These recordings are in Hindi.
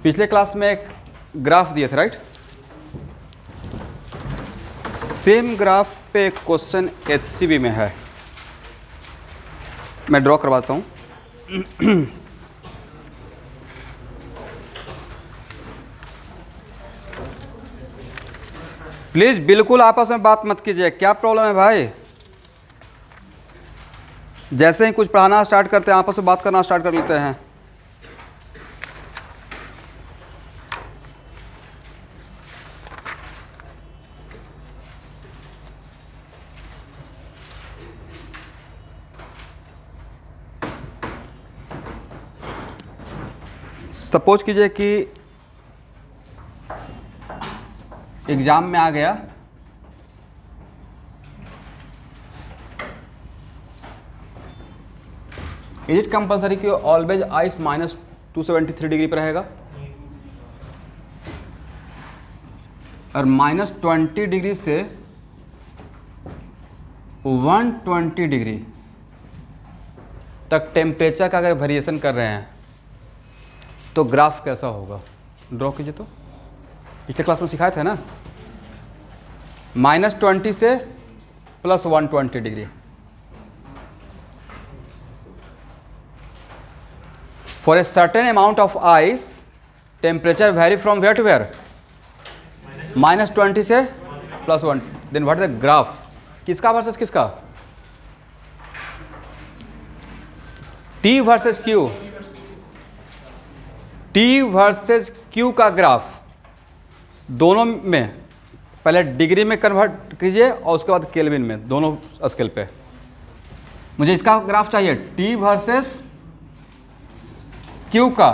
पिछले क्लास में एक ग्राफ दिए थे, राइट? सेम ग्राफ पे एक क्वेश्चन HCB में है, मैं ड्रॉ करवाता हूँ। प्लीज बिल्कुल आपस में बात मत कीजिए, क्या प्रॉब्लम है भाई? जैसे ही कुछ पढ़ाना स्टार्ट करते हैं आपस में बात करना स्टार्ट कर लेते हैं। सपोज कीजिए कि एग्जाम में आ गया इज इट कंपल्सरी कि ऑलवेज आइस -273 डिग्री पर रहेगा और -20 डिग्री से 120 डिग्री तक टेम्परेचर का अगर वेरिएशन कर रहे हैं तो ग्राफ कैसा होगा? ड्रॉ कीजिए। तो पिछले क्लास में सिखाए थे ना, -20 से +120 degree. For a certain amount of ice, temperature vary from where to where? -20 से +1. Then what is the graph? किसका वर्सेस किसका? T versus Q. T versus Q का ग्राफ दोनों में पहले डिग्री में कन्वर्ट कीजिए और उसके बाद केल्विन में, दोनों स्केल पे। मुझे इसका ग्राफ चाहिए T वर्सेस Q का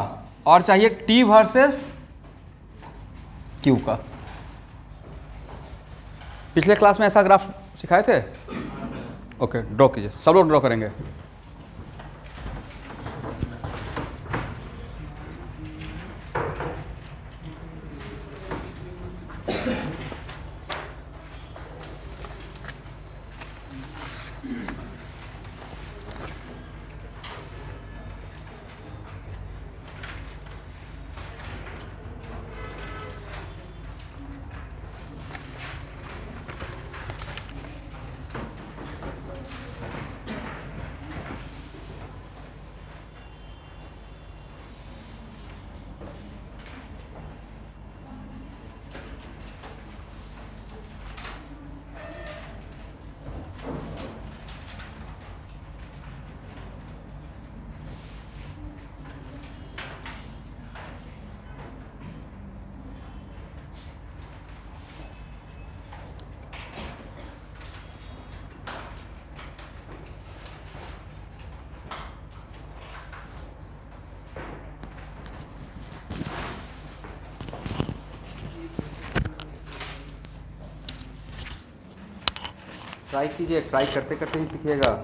और चाहिए T वर्सेस Q का। पिछले क्लास में ऐसा ग्राफ सिखाए थे? ओके, ड्रॉ कीजिए, सब लोग ड्रॉ करेंगे। ट्राई कीजिए, ट्राई करते करते ही सीखिएगा।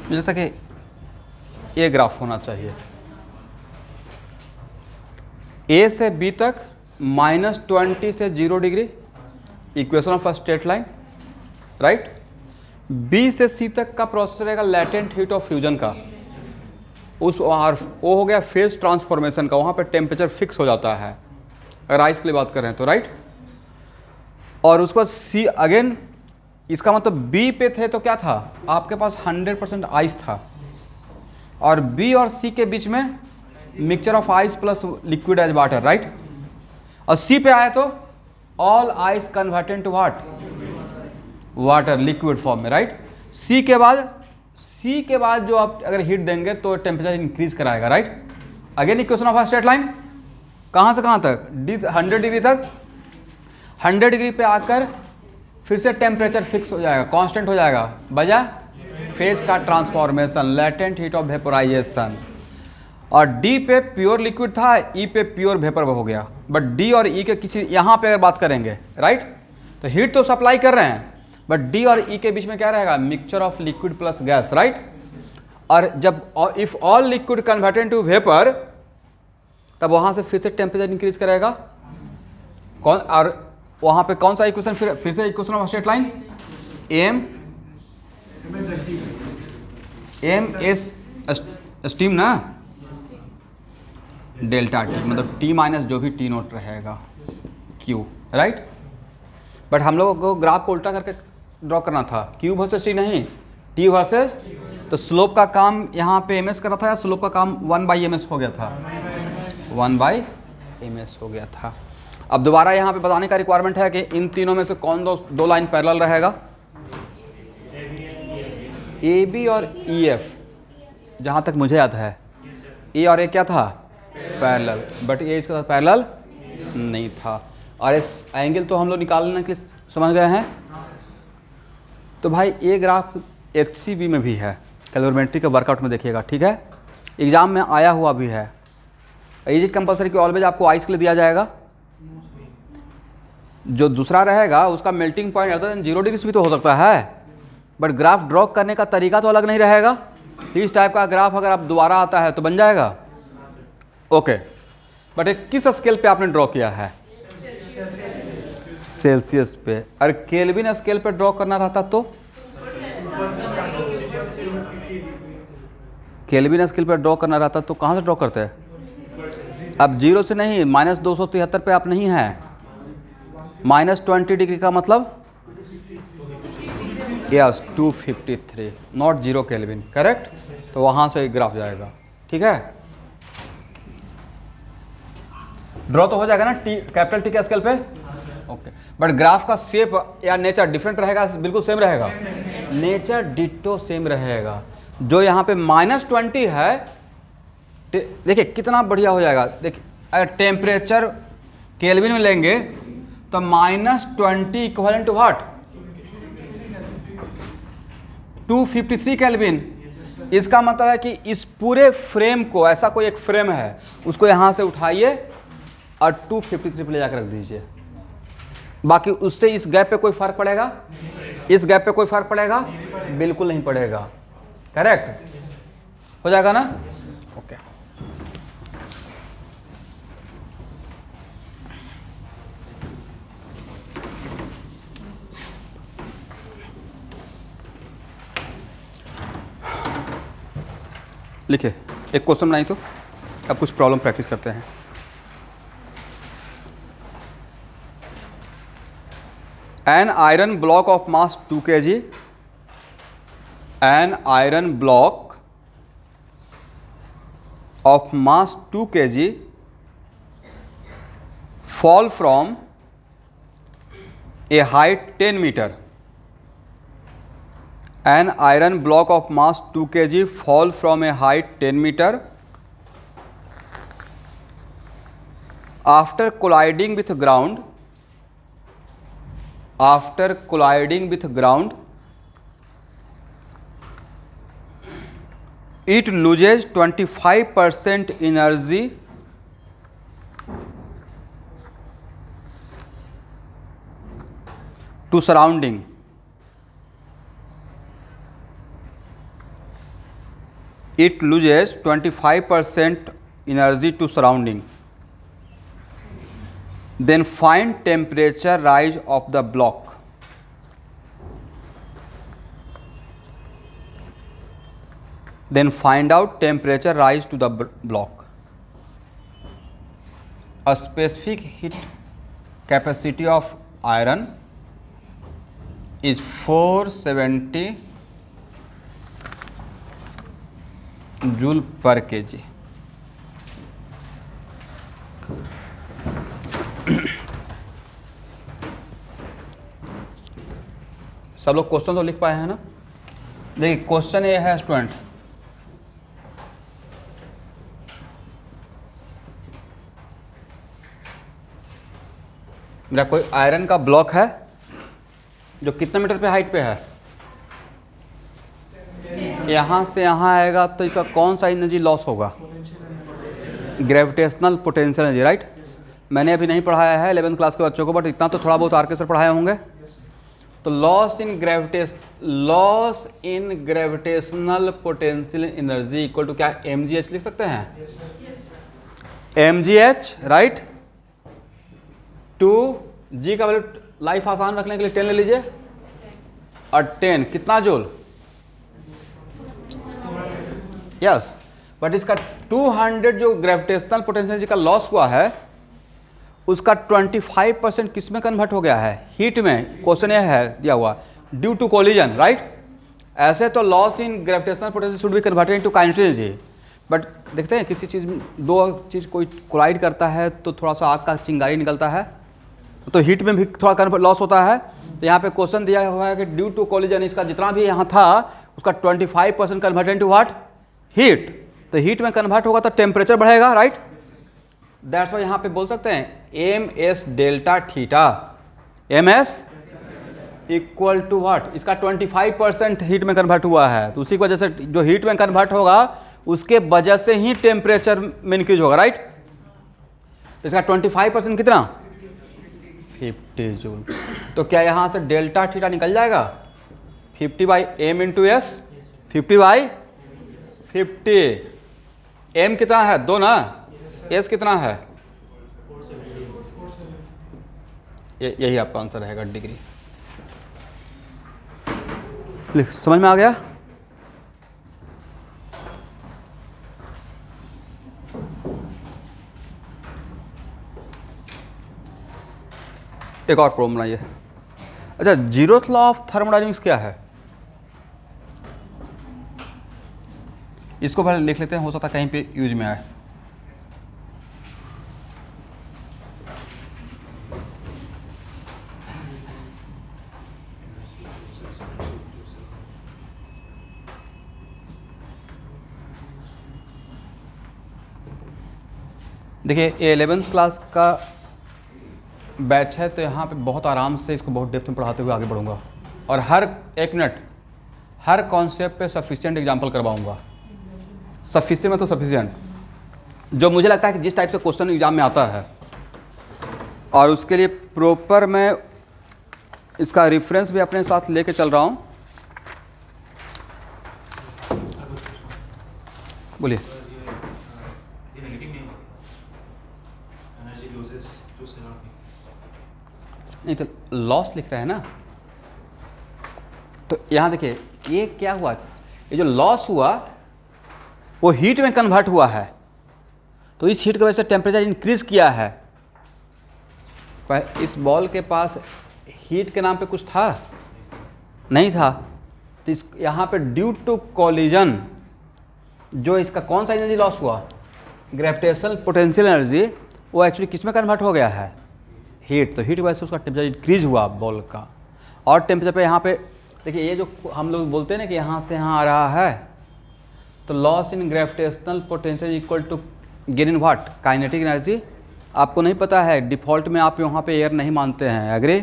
मुझे लगता है कि ये ग्राफ होना चाहिए, ए से बी तक -20 से 0 degree, equation of a straight line, right. B से सी तक का प्रोसेस रहेगा लैटेंट हीट ऑफ फ्यूजन का, उस और वो हो गया फेज ट्रांसफॉर्मेशन का, वहाँ पे टेम्परेचर फिक्स हो जाता है अगर आइस के लिए बात कर रहे हैं तो, राइट। और उसके बाद सी अगेन, इसका मतलब बी पे थे तो क्या था, आपके पास 100% आइस था, और बी और सी के बीच में mixture of ice plus liquid as water, right. और सी पे आए तो all ice converted to what, water, liquid form में, राइट। सी के बाद जो आप अगर हीट देंगे तो टेम्परेचर इंक्रीज कराएगा, right. Again equation of a straight line, कहाँ से कहाँ तक, 100 डिग्री तक, 100 डिग्री पे आकर फिर से टेम्परेचर फिक्स हो जाएगा, कांस्टेंट हो जाएगा, बजाय फेज का transformation, latent heat of vaporisation. और डी पे प्योर लिक्विड था, ई पे प्योर वेपर हो गया, बट डी और ई के किसी यहाँ पे अगर बात करेंगे, राइट, तो हीट तो सप्लाई कर रहे हैं, बट डी और ई के बीच में क्या रहेगा, mixture of liquid plus gas, right. और जब if all liquid converted to vapour, तब वहां से फिर से टेम्परेचर इंक्रीज करेगा, कौन, और वहां पे कौन सा इक्वेशन, फिर से equation of straight line, M S steam ना, डेल्टा टी, मतलब टी माइनस जो भी टी नोट रहेगा क्यू, राइट। बट हम लोगों को ग्राफ को उल्टा करके ड्रॉ करना था, क्यू वर्सेस टी नहीं, टी वर्सेस, तो स्लोप का काम यहाँ पे एम एस कर रहा था, या स्लोप का काम 1/ms हो गया था, 1/ms हो गया था। अब दोबारा यहाँ पे बताने का रिक्वायरमेंट है कि इन तीनों में से कौन दो लाइन पैरेलल रहेगा, ए बी और ई एफ, जहाँ तक मुझे याद है ए और ए क्या था, पैरेलल, बट ए इसके साथ पैरेलल नहीं था। और इस एंगल तो हम लोग निकालने के समझ गए हैं। तो भाई ये ग्राफ HCB में भी है, कैलोरीमेट्री के वर्कआउट में देखिएगा, ठीक है, एग्जाम में आया हुआ भी है। इज इट कंपलसरी कि ऑलवेज आपको आइस के लिए दिया जाएगा, जो दूसरा रहेगा उसका melting point other than 0 degree भी तो हो सकता है, बट ग्राफ ड्रॉ करने का तरीका तो अलग नहीं रहेगा। इस टाइप का ग्राफ अगर आप दोबारा आता है तो बन जाएगा, ओके। बट एक किस स्केल पे आपने ड्रॉ किया है, सेल्सियस पे। अगर केल्विन स्केल पे ड्रॉ करना रहता तो, केल्विन स्केल पे ड्रॉ करना रहता तो कहाँ से ड्रॉ करते हैं, अब 0 से नहीं, -273 पे आप नहीं है, -20 डिग्री का मतलब यस 253, नॉट 0 केल्विन, करेक्ट। तो वहाँ से एक ग्राफ जाएगा, ठीक है, ड्रॉ तो हो जाएगा ना टी, कैपिटल टी के स्केल पे, ओके। बट ग्राफ का शेप या नेचर डिफरेंट रहेगा, बिल्कुल सेम रहेगा, नेचर डिट्टो सेम रहेगा। जो यहाँ पे -20 है, देखिए कितना बढ़िया हो जाएगा। देखिए अगर टेम्परेचर केल्विन में लेंगे तो -20 इक्वल टू व्हाट, 253 केल्विन। इसका मतलब है कि इस पूरे फ्रेम को, ऐसा कोई एक फ्रेम है, उसको यहाँ से उठाइए और 253 पे ले जाकर रख दीजिए। बाकी उससे इस गैप पे कोई फर्क पड़ेगा, इस गैप पे कोई फर्क पड़ेगा, बिल्कुल नहीं पड़ेगा, करेक्ट हो जाएगा ना, ओके। लिखिए एक क्वेश्चन बनाई तो अब कुछ प्रॉब्लम प्रैक्टिस करते हैं। An iron block of mass 2 kg, an iron block of mass 2 kg fall from a height 10 meter. An iron block of mass 2 kg fall from a height 10 meter. After colliding with ground, it loses 25% energy to surrounding. it loses 25% energy to surrounding. Then find temperature rise of the block. Then find out temperature rise to the block. A specific heat capacity of iron is 470 joule per kg. सब लोग क्वेश्चन तो लिख पाए हैं ना? देखिए क्वेश्चन ये है स्टूडेंट, मेरा कोई आयरन का ब्लॉक है जो कितने मीटर पे हाइट पे है, यहाँ से यहाँ आएगा तो इसका कौन सा एनर्जी लॉस होगा? Gravitational potential energy, right. मैंने अभी नहीं पढ़ाया है 11th क्लास के बच्चों को, बट इतना तो थोड़ा बहुत आरके सर पढ़ाए होंगे। तो loss in gravitational potential energy equal to क्या, mgh लिख सकते हैं? mgh, right. टू जी का वैल्यू लाइफ आसान रखने के लिए 10 ले लीजिए, और 10 कितना जूल? यस, बट इसका 200 जो ग्रेविटेशनल पोटेंशियल का लॉस हुआ है उसका 25% किस में कन्वर्ट हो गया है? हीट में। क्वेश्चन यह है दिया हुआ, ड्यू टू कोलिजन, राइट। ऐसे तो loss in gravitational potential should be converted into kinetic energy, but देखते हैं किसी चीज़ में दो चीज़ कोई कोलाइड करता है तो थोड़ा सा आग का चिंगारी निकलता है, तो हीट में भी थोड़ा लॉस होता है। तो यहाँ पे क्वेश्चन दिया हुआ है कि ड्यू टू कोलिजन इसका जितना भी यहाँ था उसका 25% कन्वर्टेड इनटू व्हाट? हीट। तो हीट में कन्वर्ट होगा तो टेम्परेचर बढ़ेगा, राइट। दैट्स वाई यहाँ पे बोल सकते हैं ms delta theta, ms equal to what? इसका 25% हीट में कन्वर्ट हुआ है, तो उसी की वजह से जो हीट में कन्वर्ट होगा उसके वजह से ही टेम्परेचर में इंक्रीज होगा, राइट। तो इसका 25% कितना? 50 जूल। तो क्या यहाँ से डेल्टा थीटा निकल जाएगा? 50/m into S, 50/50। m कितना है? 2 ना, s कितना है? यही आपका आंसर रहेगा, डिग्री। समझ में आ गया? एक और प्रॉब्लम बनाइए। अच्छा, जीरोथ लॉ ऑफ थर्मोडायनेमिक्स क्या है? इसको पहले लिख लेते हैं, हो सकता है कहीं पे यूज में आए। देखिए ये 11th क्लास का बैच है, तो यहाँ पे बहुत आराम से इसको बहुत डेप्थ में पढ़ाते हुए आगे बढ़ूंगा, और हर 1 मिनट हर कॉन्सेप्ट पे सफिशिएंट एग्जांपल करवाऊंगा। सफिशिएंट में तो सफिशिएंट जो मुझे लगता है कि जिस टाइप से क्वेश्चन एग्जाम में आता है, और उसके लिए प्रॉपर मैं इसका रेफरेंस भी अपने साथ लेके चल रहा हूँ। बोलिए। नहीं तो लॉस लिख रहे हैं ना, तो यहाँ देखिए ये क्या हुआ, ये जो लॉस हुआ वो हीट में कन्वर्ट हुआ है, तो इस हीट की वजह से टेम्परेचर इंक्रीज किया है। इस बॉल के पास हीट के नाम पे कुछ था? नहीं था। तो इस यहाँ पे ड्यू टू कोलिजन जो इसका कौन सा एनर्जी लॉस हुआ? ग्रेविटेशनल पोटेंशियल एनर्जी, वो एक्चुअली किस में कन्वर्ट हो गया है? हीट। तो हीट की वजह से उसका टेम्परेचर इंक्रीज हुआ बॉल का, और टेम्परेचर पे यहाँ पे देखिए ये जो हम लोग बोलते हैं ना कि यहाँ से यहाँ आ रहा है, तो loss in gravitational potential equal to gain in what? Kinetic energy. आपको नहीं पता है, डिफ़ॉल्ट में आप यहाँ पे एयर नहीं मानते हैं, एग्री?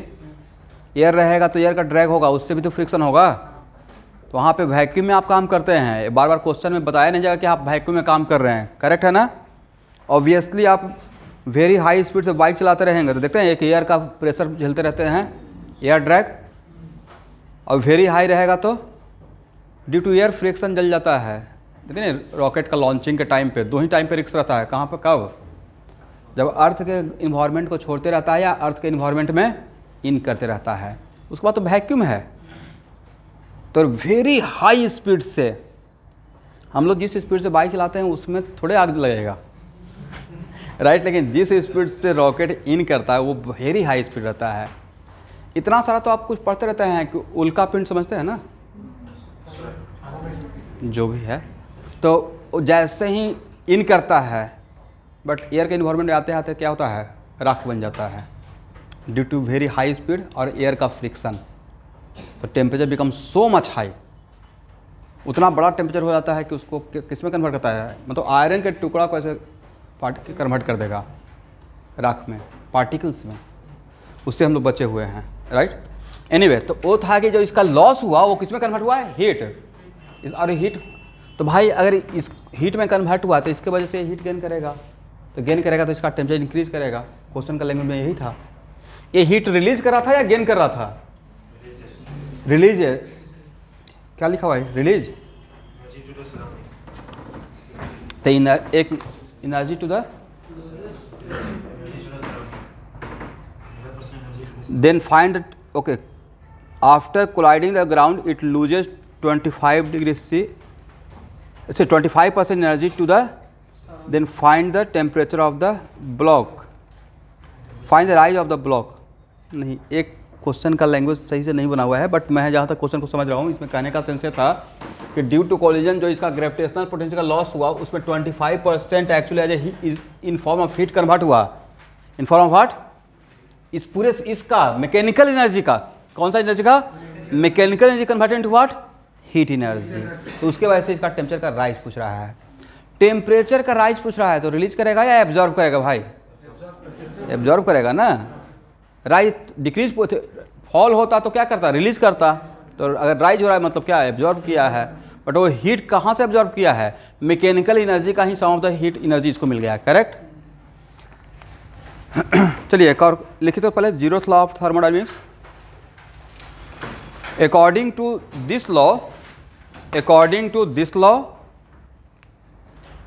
एयर रहेगा तो एयर का ड्रैग होगा, उससे भी तो फ्रिक्शन होगा। तो वहाँ पे वैक्यूम में आप काम करते हैं, बार बार क्वेश्चन में बताया नहीं जाएगा कि आप वैक्यूम में काम कर रहे हैं, करेक्ट है ना? ऑब्वियसली आप वेरी हाई स्पीड से बाइक चलाते रहेंगे तो देखते हैं एक एयर का प्रेशर झेलते रहते हैं, एयर ड्रैग, और वेरी हाई रहेगा तो ड्यू टू एयर फ्रिक्शन जल जाता है, देखिए ना रॉकेट का लॉन्चिंग के टाइम पे दो ही टाइम पे रिस्क रहता है, कहाँ पे, कब, जब अर्थ के इन्वायरमेंट को छोड़ते रहता है या अर्थ के इन्वायरमेंट में इन करते रहता है, उसके बाद तो वैक्यूम है। तो वेरी हाई स्पीड से हम लोग जिस स्पीड से बाइक चलाते हैं उसमें थोड़े आग लगेगा राइट, लेकिन जिस स्पीड से रॉकेट इन करता है वो वेरी हाई स्पीड रहता है। इतना सारा तो आप कुछ पढ़ते रहते हैं कि उल्का पिंड समझते हैं ना, जो भी है, तो जैसे ही इन करता है बट एयर के इन्वायरमेंट में आते आते क्या होता है, राख बन जाता है due to very high speed और एयर का फ्रिक्शन। तो temperature become so much high, उतना बड़ा टेम्परेचर हो जाता है कि उसको किस में कन्वर्ट करता है, मतलब आयरन के टुकड़ा को ऐसे कन्वर्ट कर देगा राख में, पार्टिकल्स में, उससे हम लोग बचे हुए हैं राइट। एनीवे, तो वो था कि जो इसका लॉस हुआ वो किस में कन्वर्ट हुआ है, हीट। और हीट तो भाई अगर इस हीट में कन्वर्ट हुआ तो इसके वजह से हीट गेन करेगा, तो गेन करेगा तो इसका टेम्परेचर इंक्रीज करेगा। क्वेश्चन का लैंग्वेज में यही था। ये हीट रिलीज कर रहा था या गेन कर रहा था, रिलीज है, क्या लिखा हुआ है, रिलीज, तो एक energy to the, then find okay after colliding the ground it loses 25 degrees C, so 25% energy to the, then find the temperature of the block, find the rise of the block। नहीं, एक क्वेश्चन का लैंग्वेज सही से नहीं बना हुआ है, बट मैं जहाँ तक क्वेश्चन को समझ रहा हूँ इसमें कहने का सेंस ये था कि ड्यू टू कोलिजन जो इसका ग्रेविटेशनल पोटेंशियल का लॉस हुआ उसमें 25% actually as a in form of heat convert हुआ, इन फॉर्म ऑफ व्हाट, इस पूरे इसका मैकेनिकल एनर्जी का, कौन सा एनर्जी का, mechanical energy converted into what, heat energy. तो उसके वजह से इसका टेम्परेचर का राइज पूछ रहा है, टेम्परेचर का राइज पूछ रहा है, तो रिलीज करेगा या एब्जॉर्ब करेगा भाई, एब्जॉर्ब करेगा ना। राइज डिक्रीज फॉल होता तो क्या करता, रिलीज करता, तो अगर राइज हो रहा है मतलब क्या, एब्जॉर्ब किया है, बट वो हीट कहाँ से एब्जॉर्ब किया है, मैकेनिकल एनर्जी का ही सम ऑफ द हीट एनर्जी इसको मिल गया है, करेक्ट। चलिए एक और लिखिए तो पहले, zeroth law of thermodynamics. According to this law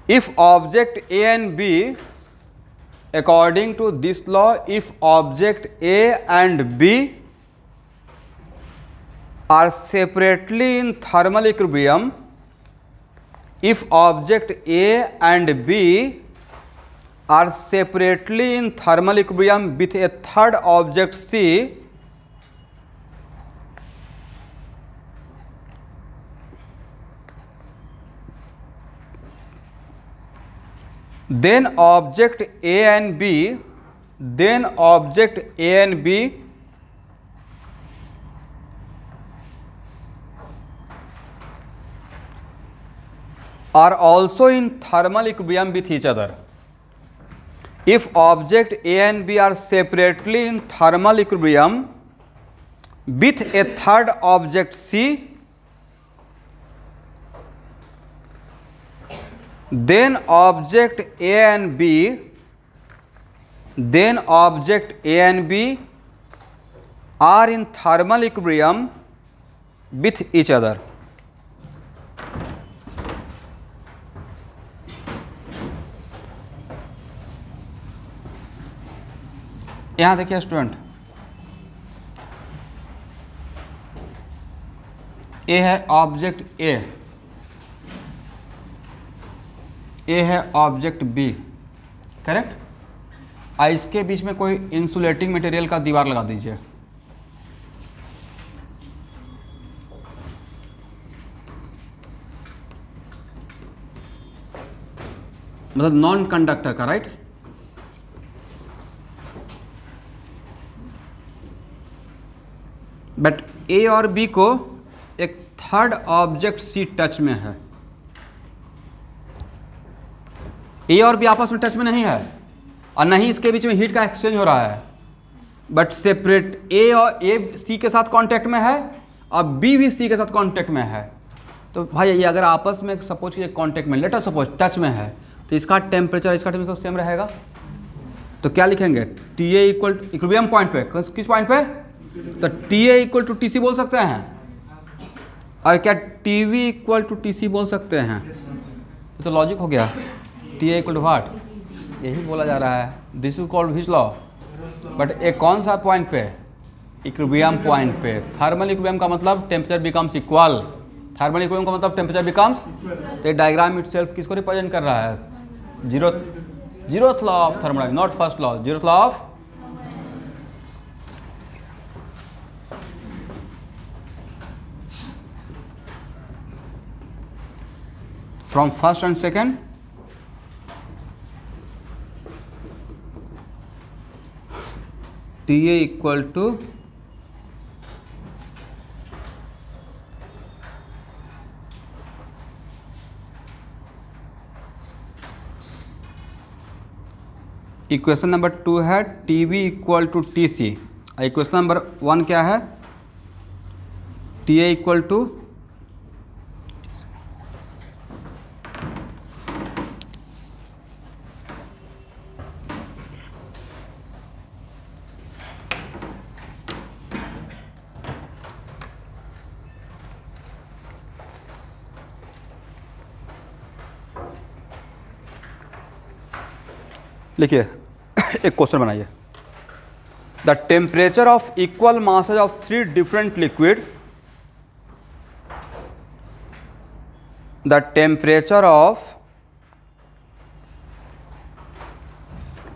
if object A and B, according to this law if object A and B are separately in thermal equilibrium, if object A and B are separately in thermal equilibrium with a third object C, then object A and B are also in thermal equilibrium with each other. If object A and B are separately in thermal equilibrium with a third object C, then object A and B are in thermal equilibrium with each other. यहाँ देखिए स्टूडेंट, ए है ऑब्जेक्ट ए है ऑब्जेक्ट बी, करेक्ट। इसके बीच में कोई इंसुलेटिंग मटेरियल का दीवार लगा दीजिए, मतलब नॉन कंडक्टर का, राइट। बट ए और बी को एक थर्ड ऑब्जेक्ट सी टच में है, ए और बी आपस में टच में नहीं है और नहीं इसके बीच में हीट का एक्सचेंज हो रहा है, बट सेपरेट ए और ए सी के साथ कांटेक्ट में है और बी भी सी के साथ कांटेक्ट में है। तो भाई ये अगर आपस में सपोज कि कांटेक्ट में, लेट अस सपोज टच में है, तो इसका टेम्परेचर इसका टेम्परेचर सेम रहेगा। तो क्या लिखेंगे, T A equal to equilibrium point पे, किस पॉइंट पे, तो T A equal to T C बोल सकते हैं और क्या T B equal to T C बोल सकते हैं, ये तो लॉजिक हो गया। T A equal to what, यही बोला जा रहा है। This is called which law? But एक कौन सा पॉइंट पे? इक्विलिब्रियम पॉइंट पे। थर्मल इक्विलिब्रियम का मतलब temperature becomes equal. Thermal equilibrium का मतलब टेम्परेचर बिकम्स, तो डायग्राम इटसेल्फ किसको रिप्रेजेंट कर रहा है? Zeroth law of thermodynamics, not first law, zeroth law of. From first and second, T A equal to equation number 2 है T B equal to T C. Equation number 1 क्या है? टी ए इक्वल टू लिखिए, एक क्वेश्चन बनाइए। The temperature of equal masses of 3 different liquid, the temperature of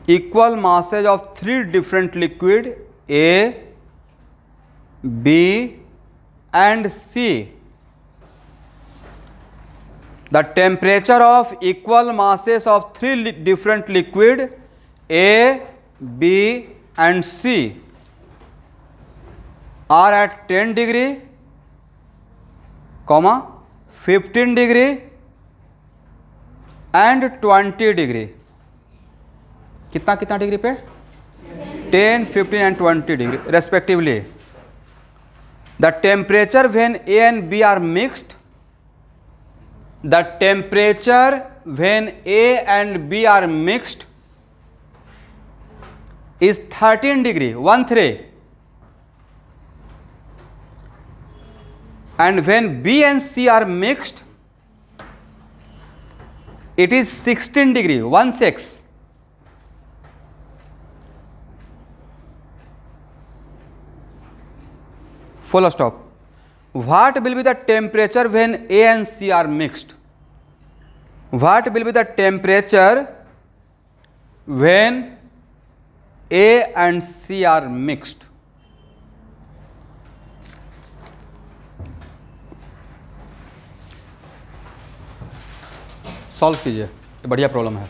equal masses of 3 different liquid A, B and C. The temperature of equal masses of 3 different liquid A, B and C are at 10 degree, 15 degree and 20 degree. कितना कितना डिग्री पे? 10, 15 and 20 degree respectively. The temperature when A and B are mixed, the temperature when A and B are mixed is 13 degree, 13. And when B and C are mixed, it is 16 degree, 16. Full stop. What will be the temperature when A and C are mixed? What will be the temperature when A and C are mixed? Solve कीजिए, ये बढ़िया प्रॉब्लम है।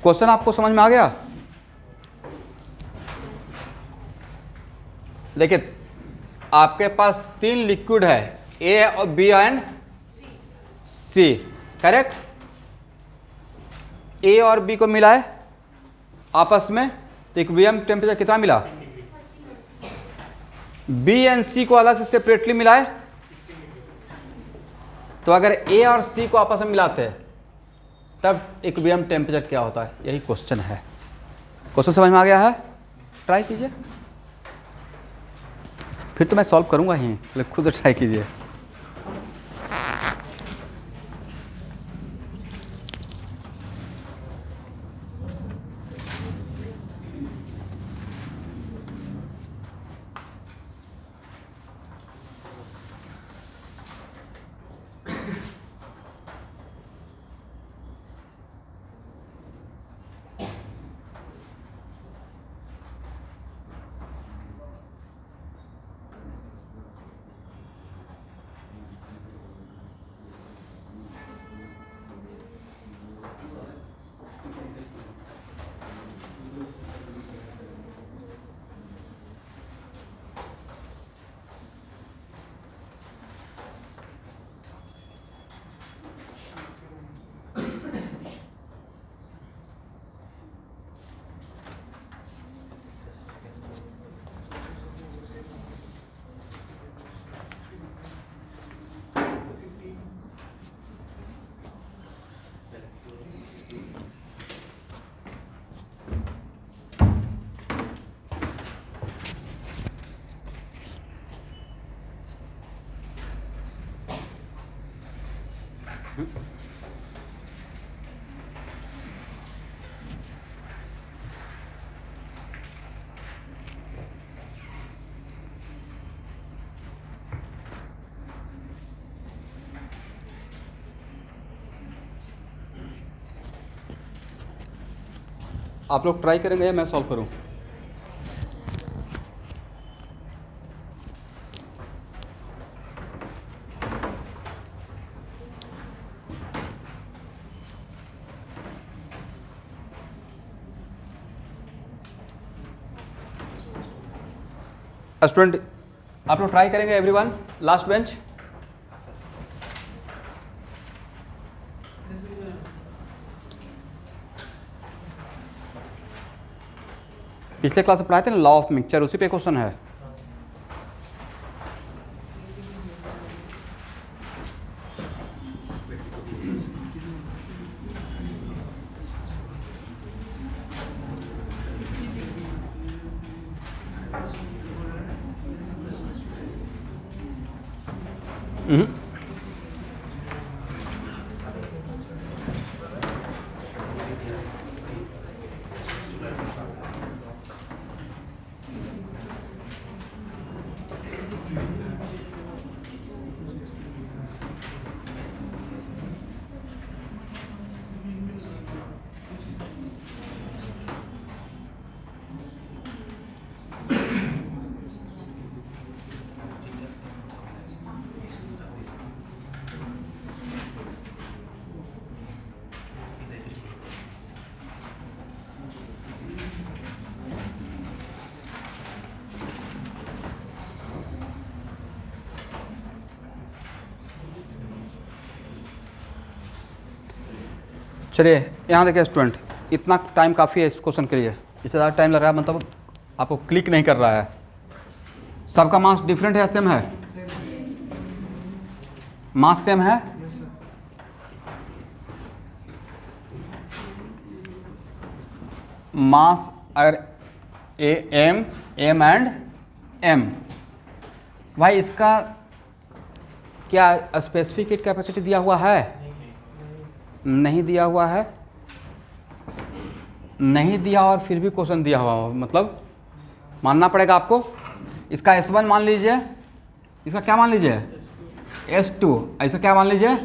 क्वेश्चन आपको समझ में आ गया? देखिए, आपके पास 3 लिक्विड है, ए और बी एंड सी, करेक्ट? ए और बी को मिलाए आपस में, तो इक्विलिब्रियम टेम्परेचर कितना मिला? बी एंड सी को अलग से सेपरेटली मिलाए, तो अगर ए और सी को आपस में मिलाते हैं तब इक्विलिब्रियम टेम्परेचर क्या होता है? यही क्वेश्चन है। क्वेश्चन समझ में आ गया है? ट्राई कीजिए, फिर तो मैं सॉल्व करूंगा ही, पहले खुद ट्राई कीजिए। आप लोग ट्राई करेंगे या मैं सॉल्व करूं? स्टूडेंट आप लोग ट्राई करेंगे? Everyone last bench. पिछले क्लास में पढ़ाए थे ना लॉ ऑफ मिक्सचर, उसी पे क्वेश्चन है। चलिए यहाँ देखिए स्टूडेंट, इतना टाइम काफ़ी है इस क्वेश्चन के लिए। इससे ज़्यादा टाइम लग रहा है मतलब आपको क्लिक नहीं कर रहा है। सबका मास डिफरेंट है, सेम है? मास सेम है? मास अगर एम एंड एम, भाई इसका क्या स्पेसिफिक हीट कैपेसिटी दिया हुआ है? नहीं दिया हुआ है। नहीं दिया और फिर भी क्वेश्चन दिया हुआ हो, मतलब मानना पड़ेगा आपको। इसका S1 मान लीजिए, इसका क्या मान लीजिए? S2, ऐसा क्या मान लीजिए?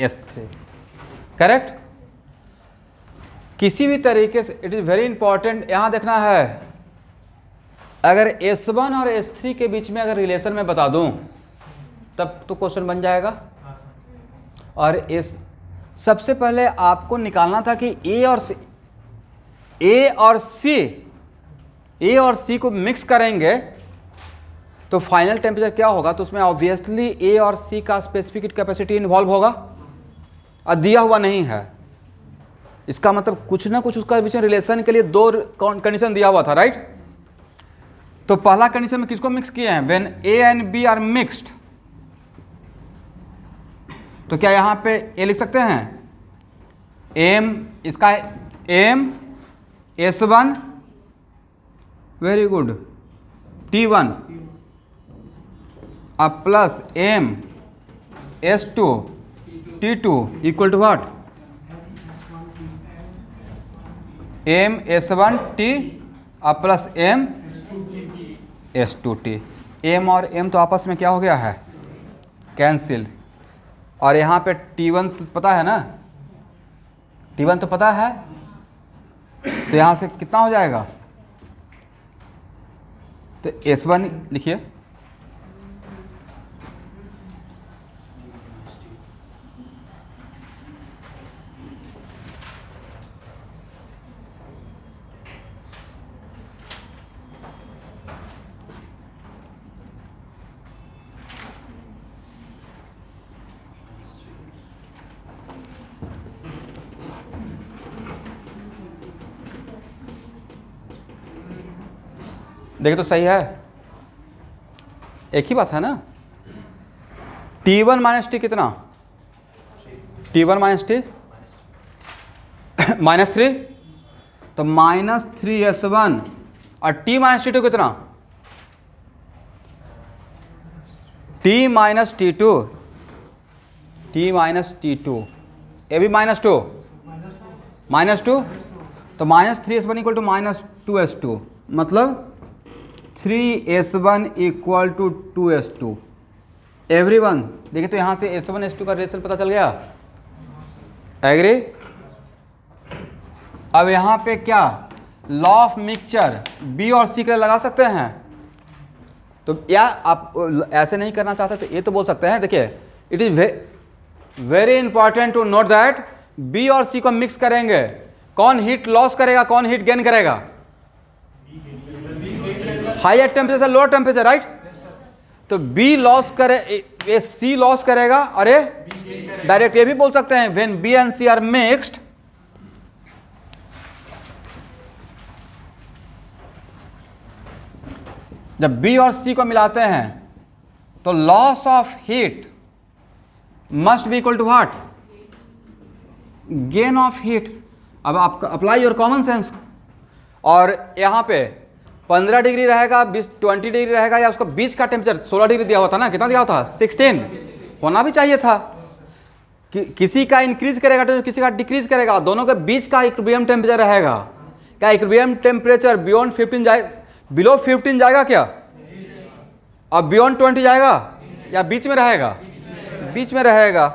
S3। करेक्ट? किसी भी तरीके से इट इज वेरी इंपॉर्टेंट यहाँ देखना है, अगर S1 और S3 के बीच में अगर रिलेशन में बता दूं तब तो क्वेश्चन बन जाएगा। और सबसे पहले आपको निकालना था कि ए और सी को मिक्स करेंगे तो फाइनल टेम्परेचर क्या होगा, तो उसमें ऑब्वियसली ए और सी का स्पेसिफिक हीट कैपेसिटी इन्वॉल्व होगा, और दिया हुआ नहीं है। इसका मतलब कुछ ना कुछ उसका बीच में रिलेशन के लिए दो कंडीशन दिया हुआ था, राइट? तो पहला कंडीशन में किसको मिक्स किए हैं? When A and B are mixed, तो क्या यहां पे ए लिख सकते हैं? एम, इसका M S1, very good, T1 अब plus M S2 T2 equal to what? M S1 T अब प्लस एम S2T। एम और एम तो आपस में क्या हो गया है? कैंसिल। और यहाँ पे T1 तो पता है ना? T1 तो पता है, तो यहाँ से कितना हो जाएगा? तो S1 लिखिए, देखिए तो सही है, एक ही बात है ना? T1 माइनस टी कितना? T1 माइनस टी -3, तो -3S1 और T माइनस T2 कितना? T minus T2, T minus T2, ये भी -2, -2, तो -3s1 इक्वल टू -2s2, मतलब 3s1 equal to 2s2। Everyone देखिए, तो यहाँ से s1 s2 का रिलेशन पता चल गया, एग्री। अब यहाँ पे क्या लॉ ऑफ मिक्सचर B और C के लिए लगा सकते हैं, तो या आप ऐसे नहीं करना चाहते तो ये तो बोल सकते हैं, देखिए it is very important to note that B और C को मिक्स करेंगे, कौन हीट लॉस करेगा, कौन हीट गेन करेगा, higher temperature lower temperature, right. तो B लॉस करे, ये C लॉस करेगा, अरे डायरेक्ट ये भी बोल सकते हैं when B and C are mixed, जब B और C को मिलाते हैं तो loss of heat must be equal to what, gain of heat. अब आप अप्लाई योर कॉमन सेंस, और यहाँ पे 15 डिग्री रहेगा, 20 डिग्री रहेगा, या उसको बीच का टेम्परेचर 16 डिग्री दिया हुआ था ना, कितना दिया हुआ था 16, होना भी चाहिए था। किसी का इंक्रीज करेगा तो किसी का डिक्रीज करेगा, दोनों के बीच का इक्विलिब्रियम टेम्परेचर रहेगा। क्या इक्विलिब्रियम टेम्परेचर बियॉन्ड 15 जाए, बिलो 15 जाएगा क्या, और बियॉन्ड 20 जाएगा, या बीच में रहेगा, बीच में रहेगा।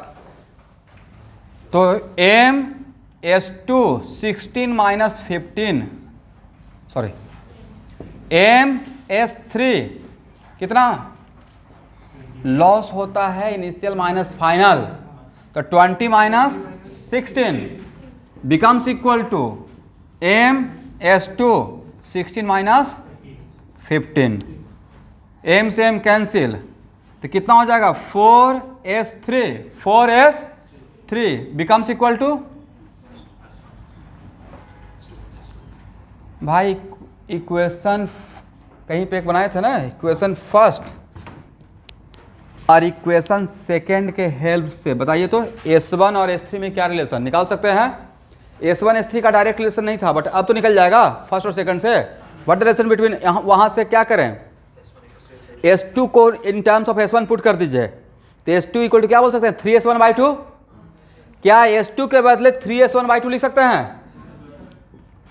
तो M(S2) 16 माइनस 15, सॉरी M(S3) कितना लॉस होता है, इनिशियल माइनस फाइनल, तो 20 minus 16 becomes equal to M(S2) 16 minus 15, M से M कैंसिल, तो कितना हो जाएगा 4s3 बिकम्स इक्वल टू, भाई इक्वेशन कहीं पे एक बनाए थे ना, इक्वेशन फर्स्ट और इक्वेशन सेकेंड के हेल्प से बताइए तो S1 और S3 में क्या रिलेशन निकाल सकते हैं। S1 S3 का डायरेक्ट रिलेशन नहीं था, बट अब तो निकल जाएगा फर्स्ट और सेकंड से। व्हाट रिलेशन बिटवीन, वहां से क्या करें, S2 को in terms of S1 put कर दीजिए, तो S2 इक्वल टू क्या बोल सकते हैं 3s1/2, क्या S2 के बदले 3s1/2 लिख सकते हैं,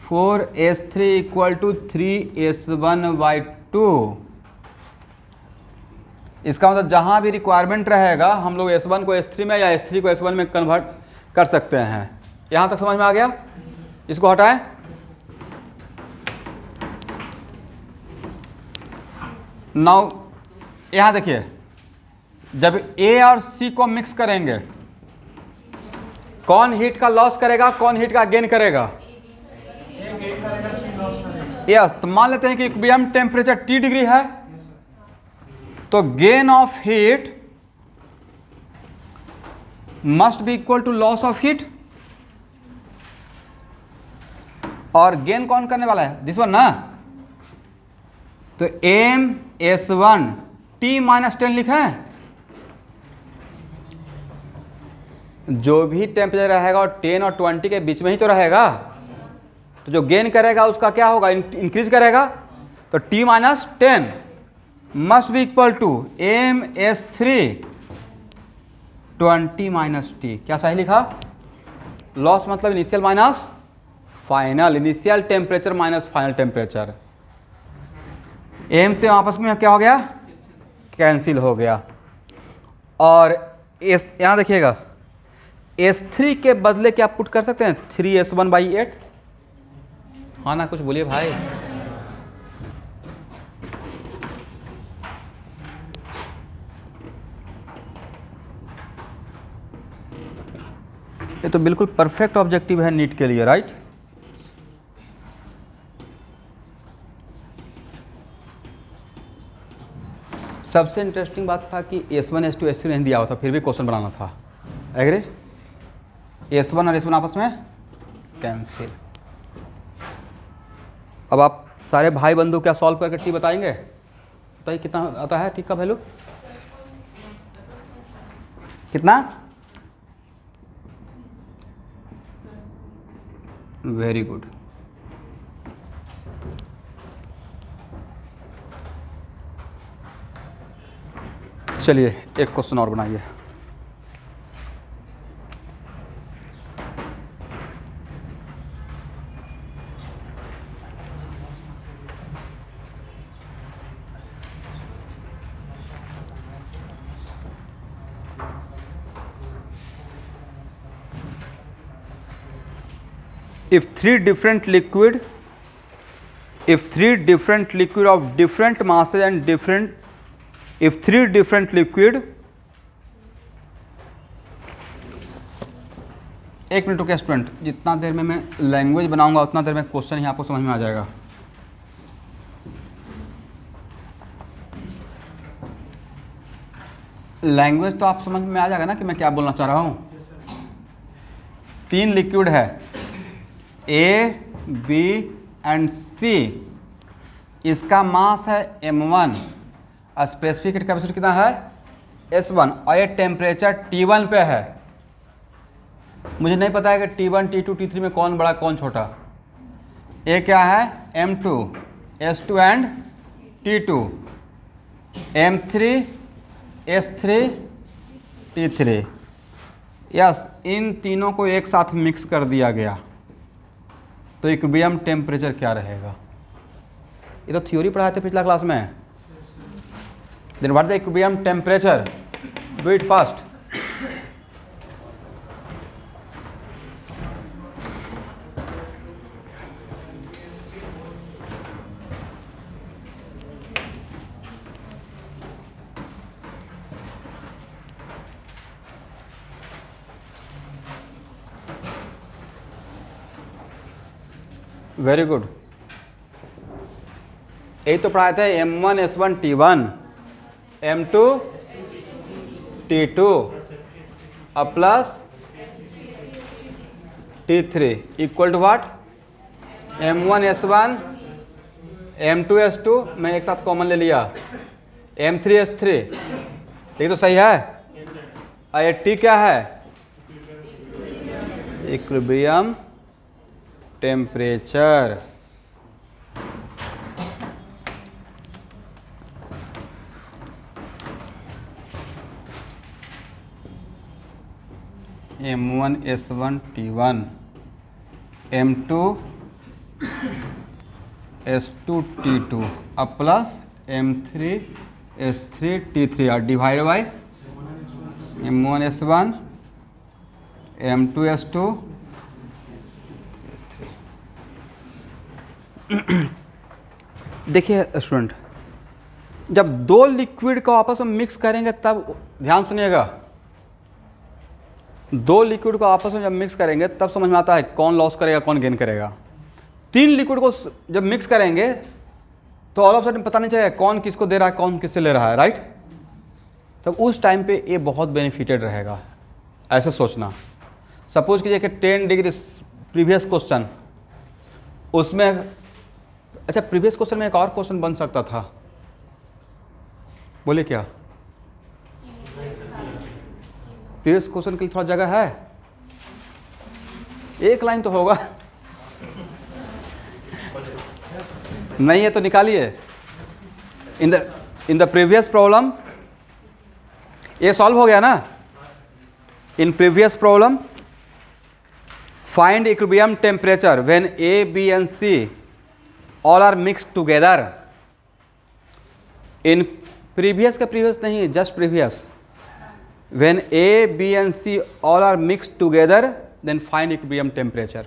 4s3 इक्वल टू 3s1/2। इसका मतलब जहां भी रिक्वायरमेंट रहेगा हम लोग S1 को S3 में या S3 को S1 में कन्वर्ट कर सकते हैं। यहां तक समझ में आ गया, इसको हटाएं। नाउ यहां देखिए, जब A और C को मिक्स करेंगे कौन हीट का लॉस करेगा, कौन हीट का गेन करेगा, यस। तो मान लेते हैं कि इक्विलिब्रियम टेम्परेचर T डिग्री है, तो gain of heat must be equal to loss of heat, और गेन कौन करने वाला है, दिस वन ना, तो M(S1) T-10 लिखें, जो भी टेम्परेचर रहेगा और 10 और 20 के बीच में ही तो रहेगा, तो जो गेन करेगा उसका क्या होगा, इंक्रीज करेगा, तो T-10 must be equal to M(S3) 20 - T। क्या सही लिखा, लॉस मतलब initial minus final, initial temperature minus final temperature. M से आपस में क्या हो गया, कैंसिल हो गया। और यहाँ देखिएगा S3 के बदले क्या पुट कर सकते हैं 3s1/8, हाँ ना, कुछ बोलिए भाई। ये तो बिल्कुल परफेक्ट ऑब्जेक्टिव है नीट के लिए, राइट। सबसे इंटरेस्टिंग बात था कि S1 S2 S3 नहीं दिया हुआ था, फिर भी क्वेश्चन बनाना था, एग्री। S1 और S1 आपस में कैंसिल। अब आप सारे भाई बंधु क्या सॉल्व करके T बताएंगे, बताइए कितना आता है T का वैल्यू, कितना, वेरी गुड। चलिए एक क्वेश्चन और बनाइए। if three different liquid of different masses and if three different liquid, एक मिनट रुके स्टूडेंट, जितना देर में मैं लैंग्वेज बनाऊंगा उतना देर में क्वेश्चन ही आपको समझ में आ जाएगा। लैंग्वेज तो आप समझ में आ जाएगा ना कि मैं क्या बोलना चाह रहा हूँ। तीन लिक्विड है A, B एंड C, इसका मास है m1, स्पेसिफिक कैपेसिटी कितना है S1, और ये टेम्परेचर T1 पे है। मुझे नहीं पता है कि T1, T2, T3 में कौन बड़ा कौन छोटा। ये क्या है M2, S2 and T2, M3, S3, T3। Yes, इन तीनों को एक साथ मिक्स कर दिया गया तो इक्विलिब्रियम टेम्परेचर क्या रहेगा। ये तो थ्योरी पढ़ाए थे पिछला क्लास में। Then what the equilibrium temperature, do it fast. Very good, यही तो पढ़ाए थे M1 S1 T1, M2 T2 अब plus T3 equal to what, M1 S1 M2 S2, मैं एक साथ कॉमन ले लिया, M3 S3, ये तो सही है। और ये T क्या है, equilibrium temperature. M1 S1 T1, M2 S2 T2 अब प्लस M3 S3 T3 और divide by M1 S1 M2 S2। देखिए स्टूडेंट, जब दो लिक्विड को आपस में मिक्स करेंगे तब, ध्यान सुनिएगा, दो लिक्विड को आपस में जब मिक्स करेंगे तब समझ में आता है कौन लॉस करेगा कौन गेन करेगा। तीन लिक्विड को जब मिक्स करेंगे तो ऑल ऑफ सडन पता नहीं चलेगा कौन किसको दे रहा है कौन किससे ले रहा है, राइट। तब उस टाइम पे ये बहुत बेनिफिटेड रहेगा। ऐसे सोचना, सपोज कीजिए कि 10 डिग्री प्रीवियस क्वेश्चन, उसमें अच्छा प्रीवियस क्वेश्चन में एक और क्वेश्चन बन सकता था, बोले क्या, प्रीवियस क्वेश्चन के लिए थोड़ा जगह है, एक लाइन तो होगा, नहीं है तो निकालिए। इन द प्रीवियस प्रॉब्लम ये सॉल्व हो गया ना। In previous problem find equilibrium temperature when A, B and C all are mixed together। in previous का previous नहीं, just previous, when A, B and C all are mixed together then find equilibrium temperature।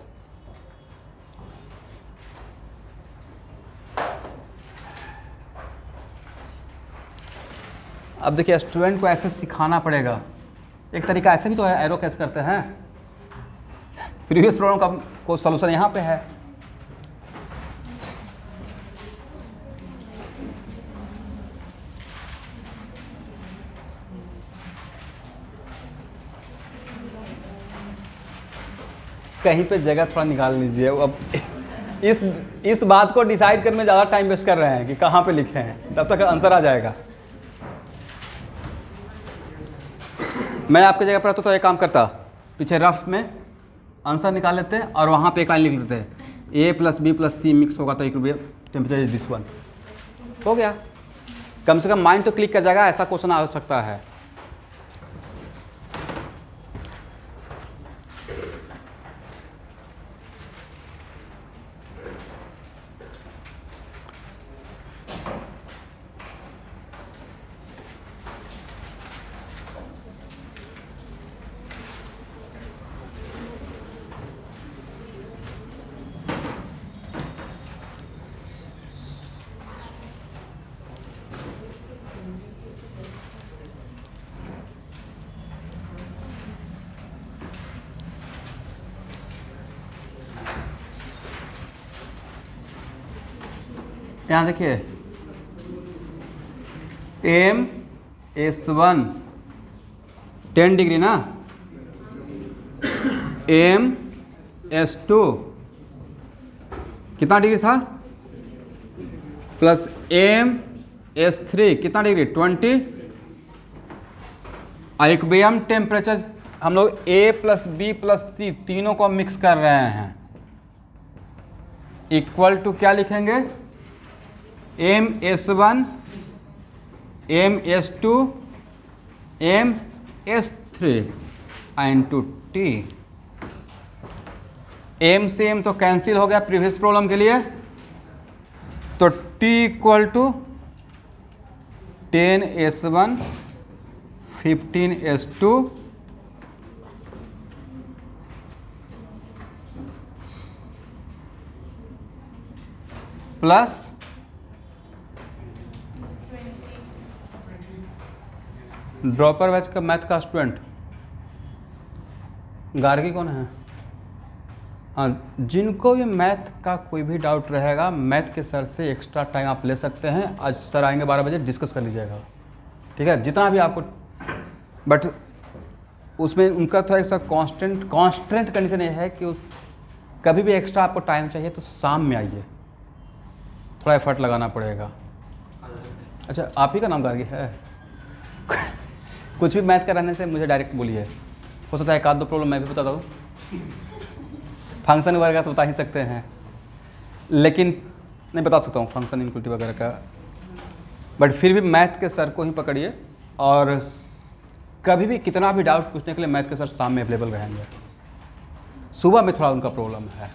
अब देखिए स्टूडेंट को ऐसे सिखाना पड़ेगा। एक तरीका ऐसे भी तो है, एरो कैसे करते हैं। प्रीवियस प्रॉब्लम का को सॉल्यूशन यहाँ पे है। कहीं पे जगह थोड़ा निकाल लीजिए। अब इस बात को डिसाइड करने में ज़्यादा टाइम वेस्ट कर रहे हैं कि कहाँ पे लिखे हैं, तब तक आंसर आ जाएगा। मैं आपकी जगह पर रहता तो एक काम करता, पीछे रफ में आंसर निकाल लेते और वहाँ पे एक लाइन लिख देते, A + B + C मिक्स होगा तो equilibrium temperature is this one. हो गया, कम से कम माइंड तो क्लिक कर जाएगा। ऐसा क्वेश्चन आ सकता है। यहाँ देखिए M/S1 10 डिग्री ना, M/S2 कितना डिग्री था, प्लस M/S3 कितना डिग्री 20। इक्विलिब्रियम टेम्परेचर हम लोग A plus B plus C तीनों को मिक्स कर रहे हैं, इक्वल टू क्या लिखेंगे, M/S1 M/S2 M/S3 into T। M से M तो कैंसिल हो गया प्रीवियस प्रॉब्लम के लिए, तो T इक्वल टू 10S1 15S2 plus dropper batch का मैथ का स्टूडेंट गार्गी कौन है? हाँ, जिनको भी मैथ का कोई भी डाउट रहेगा मैथ के सर से एक्स्ट्रा टाइम आप ले सकते हैं। आज सर आएंगे 12 बजे, डिस्कस कर लीजिएगा, ठीक है, जितना भी आपको। बट उसमें उनका थोड़ा सा कांस्टेंट कंडीशन ये है कि कभी भी एक्स्ट्रा आपको टाइम चाहिए तो शाम में आइए, थोड़ा एफर्ट लगाना पड़ेगा। अच्छा, आप ही का नाम गार्गी है? कुछ भी मैथ कराने से मुझे डायरेक्ट बोलिए, हो सकता है एक आध दो प्रॉब्लम मैं भी बता दूँ, फंक्शन वगैरह तो बता ही सकते हैं, लेकिन नहीं बता सकता हूँ फंक्शन इनक्लूटिव वगैरह का। बट फिर भी मैथ के सर को ही पकड़िए, और कभी भी कितना भी डाउट पूछने के लिए मैथ के सर शाम में अवेलेबल रहेंगे। सुबह में थोड़ा उनका प्रॉब्लम है,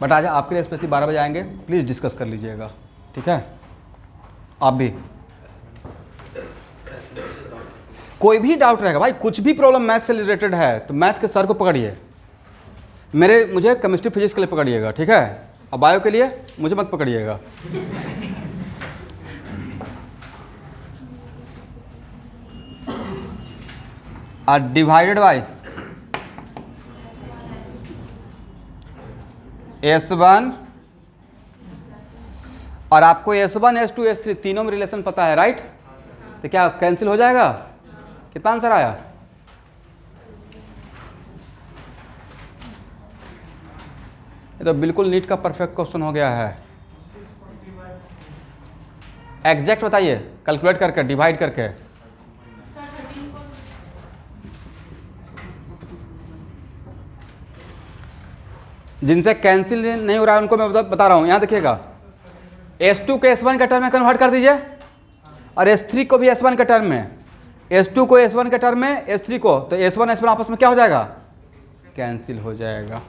बट आज आपके लिए स्पेशली 12 बजे आएंगे, प्लीज़ डिस्कस कर लीजिएगा, ठीक है। आप भी कोई भी डाउट रहेगा भाई, कुछ भी प्रॉब्लम मैथ से रिलेटेड है तो मैथ के सर को पकड़िए, मुझे केमिस्ट्री फिजिक्स के लिए पकड़िएगा, ठीक है, और बायो के लिए मुझे मत पकड़िएगा। डिवाइडेड बाय S1, और आपको S1 S2 S3 तीनों में रिलेशन पता है, राइट? तो क्या कैंसिल हो जाएगा? कितना आंसर आया? ये तो बिल्कुल नीट का परफेक्ट क्वेश्चन हो गया है। एग्जैक्ट बताइए, कैलकुलेट करके, डिवाइड करके। जिनसे कैंसिल नहीं हो रहा है उनको मैं बता रहा हूं, यहां देखिएगा, S2 को S1 के टर्म में कन्वर्ट कर दीजिए, और S3 को भी S1 के टर्म में, S2 को S1 के टर्म में, S3 को, तो S1 S1 आपस में क्या हो जाएगा? कैंसिल हो जाएगा।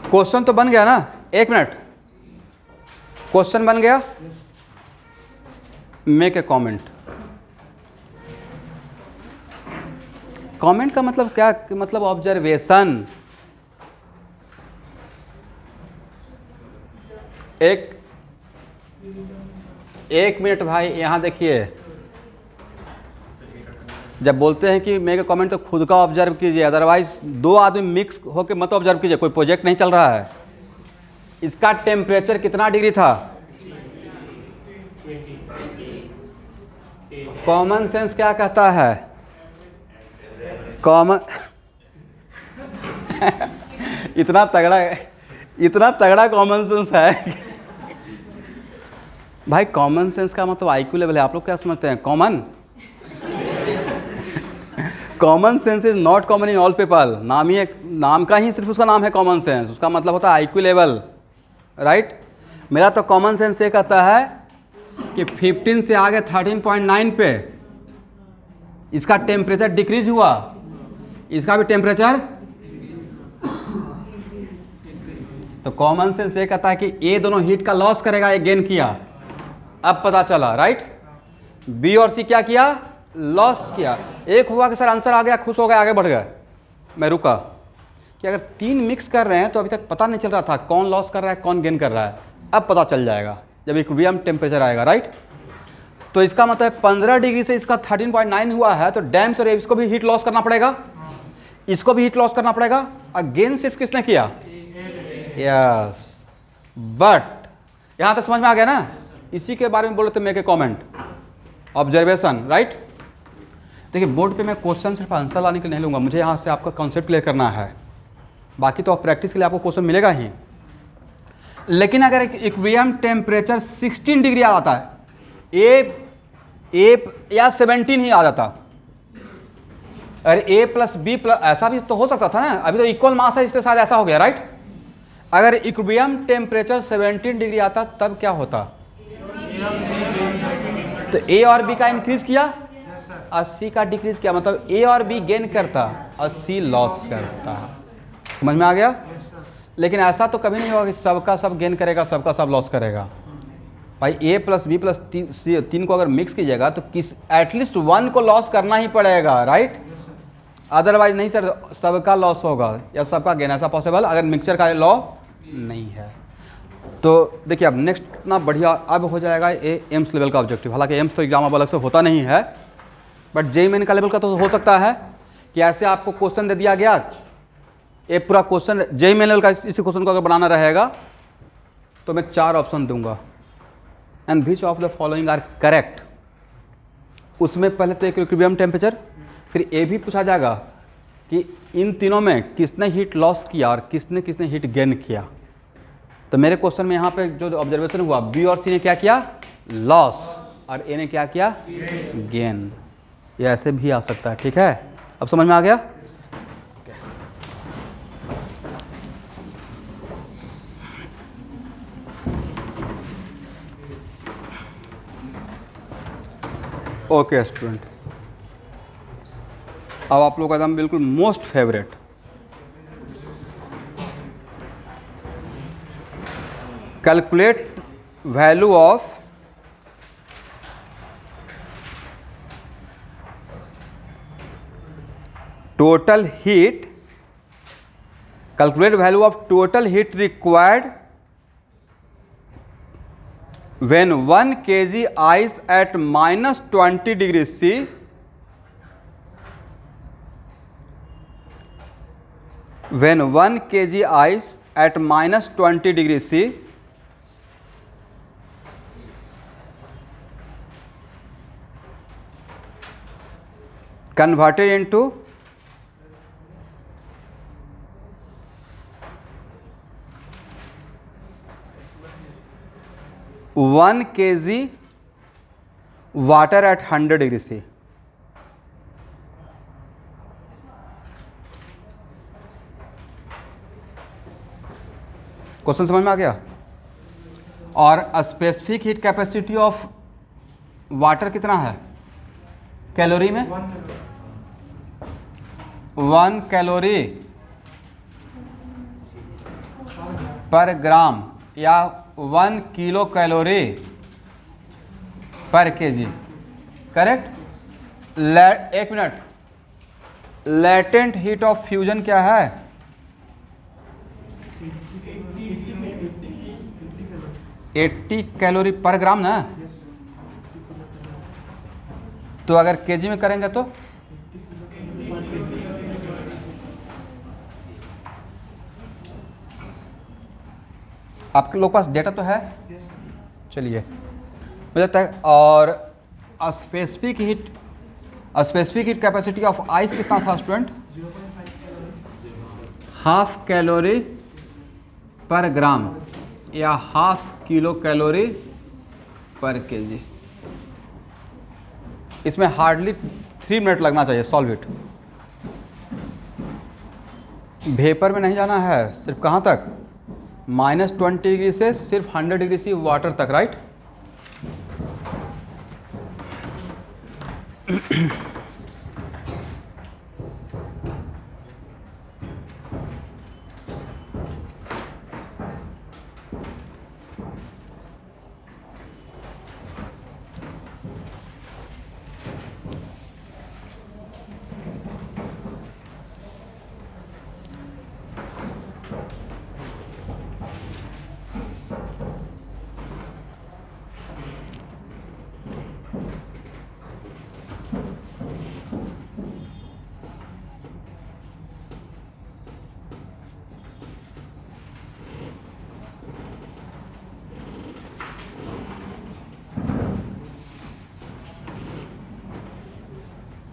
क्वेश्चन तो बन गया ना? एक मिनट, क्वेश्चन बन गया, मेक ए कमेंट। कमेंट का मतलब क्या? मतलब ऑब्जर्वेशन। एक मिनट भाई, यहां देखिए, जब बोलते हैं कि मेक ए कमेंट तो खुद का ऑब्जर्व कीजिए, अदरवाइज दो आदमी मिक्स होकर मत ऑब्जर्व कीजिए, कोई प्रोजेक्ट नहीं चल रहा है। इसका टेम्परेचर कितना डिग्री था? कॉमन सेंस क्या कहता है? कॉमन इतना तगड़ा कॉमन सेंस है भाई। कॉमन सेंस का मतलब आईक्यू लेवल है। आप लोग क्या समझते हैं? Common sense is not common in all people. नाम का ही सिर्फ उसका नाम है कॉमन सेंस, उसका मतलब होता है आईक्यू लेवल, राइट? मेरा तो कॉमन सेंस ये कहता है कि 15 से आगे 13.9 पे इसका टेम्परेचर डिक्रीज हुआ, इसका भी टेम्परेचर। तो कॉमन सेंस ये कहता है कि ये दोनों हीट का लॉस करेगा, ये गेन किया, अब पता चला, राइट? बी और सी क्या किया? लॉस किया। एक हुआ कि सर आंसर आ गया, खुश हो गया, आगे बढ़ गया। मैं रुका कि अगर तीन मिक्स कर रहे हैं तो अभी तक पता नहीं चल रहा था कौन लॉस कर रहा है कौन गेन कर रहा है, अब पता चल जाएगा जब इक्विलिब्रियम टेम्परेचर आएगा, राइट? तो इसका मतलब 15 डिग्री से इसका 13.9 हुआ है, तो डैम से इसको भी हीट लॉस करना पड़ेगा, इसको भी हीट लॉस करना पड़ेगा। अगेन सिर्फ किसने किया? यस। बट यहां तक समझ में आ गया ना? इसी के बारे में बोले थे, make a comment, observation, right. देखिए बोर्ड पे मैं क्वेश्चन सिर्फ आंसर लाने के लिए नहीं लूंगा, मुझे यहाँ से आपका कॉन्सेप्ट क्लियर करना है, बाकी तो प्रैक्टिस के लिए आपको क्वेश्चन मिलेगा ही। लेकिन अगर इक्विलिब्रियम टेम्परेचर 16 डिग्री आ जाता है, ए या 17 ही आ जाता, अरे ए प्लस बी प्लस, ऐसा भी तो हो सकता था ना, अभी तो इक्वल मास है इसके साथ, ऐसा हो गया, राइट। अगर इक्विलिब्रियम टेम्परेचर 17 डिग्री आता तब क्या होता? तो ए और बी का इंक्रीज किया, 80 का डिक्रीज किया, मतलब ए और बी गेन करता, 80 लॉस करता। समझ में आ गया? लेकिन ऐसा तो कभी नहीं होगा कि सबका सब गेन करेगा, सबका सब लॉस करेगा। भाई ए प्लस बी प्लस 3 को अगर मिक्स कीजिएगा तो किस एटलीस्ट 1 को लॉस करना ही पड़ेगा, राइट। अदरवाइज नहीं सर, सबका लॉस होगा या सबका गेन, ऐसा पॉसिबल अगर मिक्सचर का लॉ नहीं है। तो देखिए अब नेक्स्ट इतना बढ़िया अब हो जाएगा ये एम्स लेवल का ऑब्जेक्टिव। हालांकि एम्स तो एग्जाम अब अलग से होता नहीं है, बट जेईई मेन का लेवल का तो हो सकता है कि ऐसे आपको क्वेश्चन दे दिया गया, एक पूरा क्वेश्चन जेईई मेन लेवल का, इसी क्वेश्चन को अगर बनाना रहेगा तो मैं 4 ऑप्शन दूंगा, and which of the following are correct. उसमें पहले तो इक्विलिब्रियम टेम्परेचर, फिर ये भी पूछा जाएगा कि इन तीनों में किसने हीट लॉस किया और किसने किसने हीट गेन किया। तो मेरे क्वेश्चन में यहाँ पे जो ऑब्जर्वेशन हुआ, बी और सी ने क्या किया? लॉस, और ए ने क्या किया? गेन। ये ऐसे भी आ सकता है, ठीक है। अब समझ में आ गया? ओके स्टूडेंट, अब आप लोगों का एकदम बिल्कुल most favourite, calculate value of total heat, calculate value of total heat required when 1 kg ice at -20 degree C when 1 kg ice at -20 degree C converted into 1 kg water at 100 degree C। Question समझ में आ गया? और specific heat capacity of water कितना है कैलोरी में? 1 कैलोरी पर ग्राम या 1 किलो कैलोरी पर केजी, करेक्ट। एक minute, latent heat of fusion क्या है? 80 कैलोरी पर ग्राम ना। तो अगर केजी में करेंगे तो आपके लोग पास डेटा तो है? चलिए मुझे लगता है। और specific heat capacity of ice कितना था स्टूडेंट? 1/2 कैलोरी पर ग्राम या 1/2 किलो कैलोरी पर केजी। इसमें हार्डली 3 मिनट लगना चाहिए, सॉल्व इट। वेपर में नहीं जाना है, सिर्फ कहाँ तक? -20 डिग्री से सिर्फ 100 डिग्री सी वाटर तक, राइट।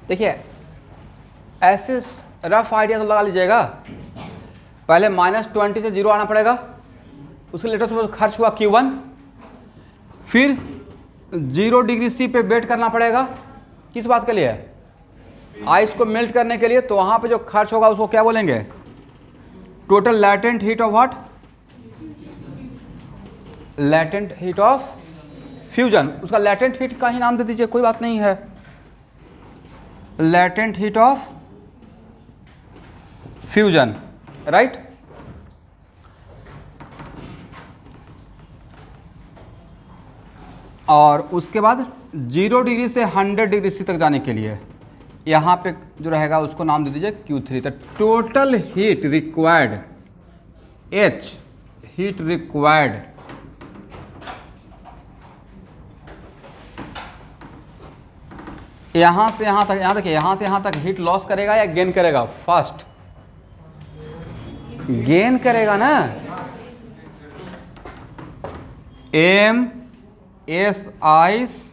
देखिए ऐसे रफ आइडिया तो लगा लीजिएगा। पहले -20 से 0 आना पड़ेगा, उसके लेटर से खर्च हुआ Q1, फिर 0 डिग्री C पे वेट करना पड़ेगा। किस बात के लिए? आइस को मेल्ट करने के लिए। तो वहाँ पे जो खर्च होगा उसको क्या बोलेंगे? Total latent heat of what? Latent heat of fusion. उसका लैटेंट हीट का ही नाम दे दीजिए, कोई बात नहीं है। Latent heat of fusion, right. और उसके बाद 0 डिग्री से 100 डिग्री C तक जाने के लिए यहाँ पे जो रहेगा उसको नाम दे दीजिए Q3। तो total heat required, H heat required यहाँ से यहाँ तक, यहाँ देखिए यहाँ से यहाँ तक हीट लॉस करेगा या गेन करेगा? फर्स्ट गेन करेगा ना। M S ice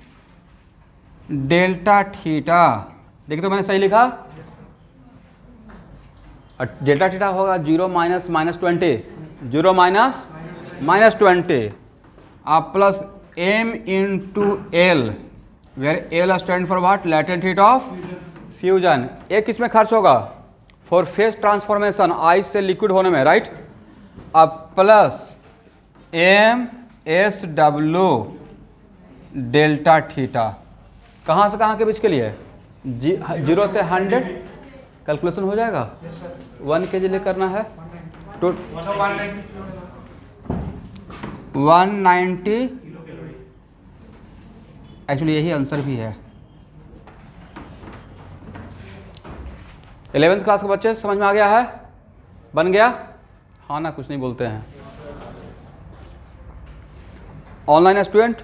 delta theta, देखिए तो मैंने सही लिखा। डेल्टा थीटा होगा 0 माइनस -20, 0 माइनस -20 आप plus m into L, where L stand for what? Latent heat of fusion. एक किसमें खर्च होगा? फॉर फेज ट्रांसफॉर्मेशन, आइस से लिक्विड होने में, राइट। अब plus M S W delta theta, कहाँ से कहाँ के बीच के लिए? 0 से 100 कैलकुलेशन हो जाएगा। 1 kg ले करना है तो 190, एक्चुअली यही आंसर भी है। 11th क्लास के बच्चे समझ में आ गया है? बन गया? हाँ ना, कुछ नहीं बोलते हैं। ऑनलाइन स्टूडेंट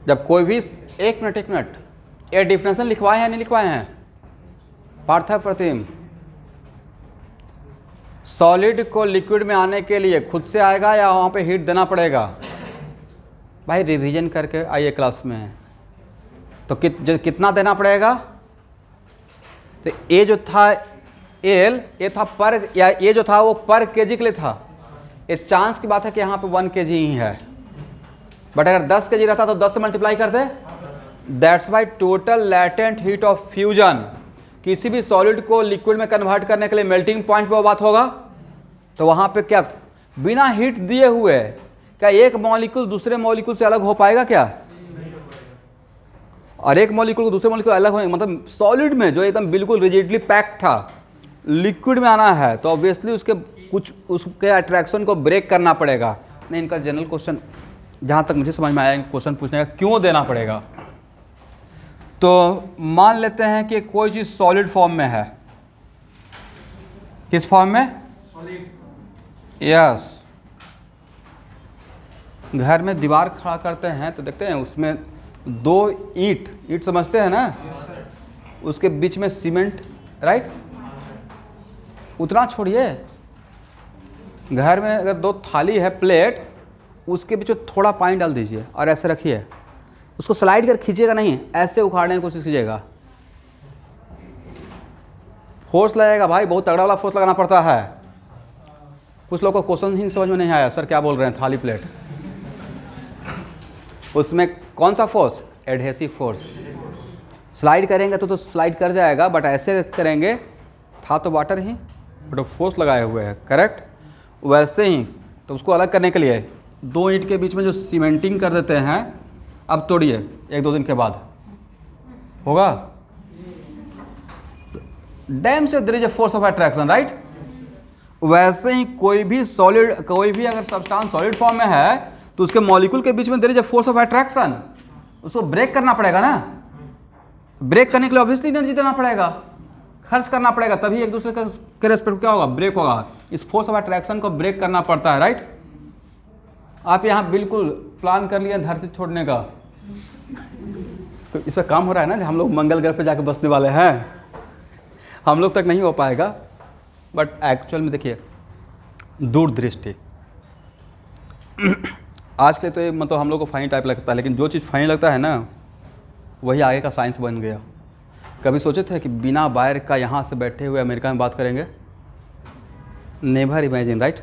जब कोई भी एक मिनट ये डिफिनेशन लिखवाए हैं नहीं लिखवाए हैं? पार्थ प्रतिम, सॉलिड को लिक्विड में आने के लिए खुद से आएगा या वहाँ पे हीट देना पड़ेगा? भाई रिवीजन करके आइए क्लास में। तो कितना देना पड़ेगा? तो ये जो था एल, ये था पर, या ये जो था वो पर केजी के लिए था। ये चांस की बात है कि यहाँ पे 1 kg ही है, बट अगर 10 kg रहता तो 10 से मल्टीप्लाई कर दे। That's why total latent heat of fusion, किसी भी सॉलिड को लिक्विड में कन्वर्ट करने के लिए मेल्टिंग पॉइंट पे वो बात होगा। तो वहाँ पे क्या बिना हीट दिए हुए क्या एक मॉलिक्यूल दूसरे मॉलिक्यूल से अलग हो पाएगा क्या? और एक मॉलिक्यूल को दूसरे मॉलिक्यूल अलग होने, मतलब सॉलिड में जो एकदम बिल्कुल रिजिडली पैक्ड था, लिक्विड में आना है तो ऑब्वियसली उसके अट्रैक्शन को ब्रेक करना पड़ेगा। नहीं, इनका जनरल क्वेश्चन जहाँ तक मुझे समझ में आया क्वेश्चन पूछने का, क्यों देना पड़ेगा? तो मान लेते हैं कि कोई चीज़ सॉलिड फॉर्म में है। किस फॉर्म में? यस। घर में दीवार खड़ा करते हैं तो देखते हैं उसमें 2 ईंट समझते हैं ना, उसके बीच में सीमेंट, राइट। उतना छोड़िए, घर में अगर 2 थाली है, प्लेट, उसके बीच में थोड़ा पानी डाल दीजिए और ऐसे रखिए, उसको स्लाइड कर खींचिएगा नहीं, ऐसे उखाड़ने की कोशिश कीजिएगा। फोर्स लगेगा भाई, बहुत तगड़ा वाला फोर्स लगाना पड़ता है। कुछ लोगों को क्वेश्चन ही समझ में नहीं आया, सर क्या बोल रहे हैं? थाली प्लेट, उसमें कौन सा फोर्स? Adhesive force. स्लाइड करेंगे तो स्लाइड कर जाएगा, बट ऐसे करेंगे, था तो वाटर ही बट फोर्स लगाए हुए हैं, करेक्ट। वैसे ही तो उसको अलग करने के लिए 2 ईंट के बीच में जो सीमेंटिंग कर देते हैं, अब तोड़िए 1-2 दिन के बाद होगा। डैम से there is a force of attraction, right. वैसे ही कोई भी अगर सब्सटेंस सॉलिड फॉर्म में है तो उसके मॉलिक्यूल के बीच में there is a force of attraction, उसको ब्रेक करना पड़ेगा ना। ब्रेक करने के लिए ऑब्वियसली एनर्जी देना पड़ेगा, खर्च करना पड़ेगा, तभी एक दूसरे के रेस्पेक्ट क्या होगा? ब्रेक होगा। इस फोर्स ऑफ अट्रैक्शन को ब्रेक करना पड़ता है, राइट। आप यहाँ बिल्कुल प्लान कर लिया धरती छोड़ने का, तो इस पर काम हो रहा है ना, हम लोग मंगल ग्रह पे जाकर बसने वाले हैं। हम लोग तक नहीं हो पाएगा, बट एक्चुअल में देखिए दूरदृष्टि आज के तो ये मतलब हम लोग को फाइन टाइप लगता है, लेकिन जो चीज़ फाइन लगता है ना वही आगे का साइंस बन गया। कभी सोचे थे कि बिना वायर का यहाँ से बैठे हुए अमेरिका में बात करेंगे? Never imagine, right?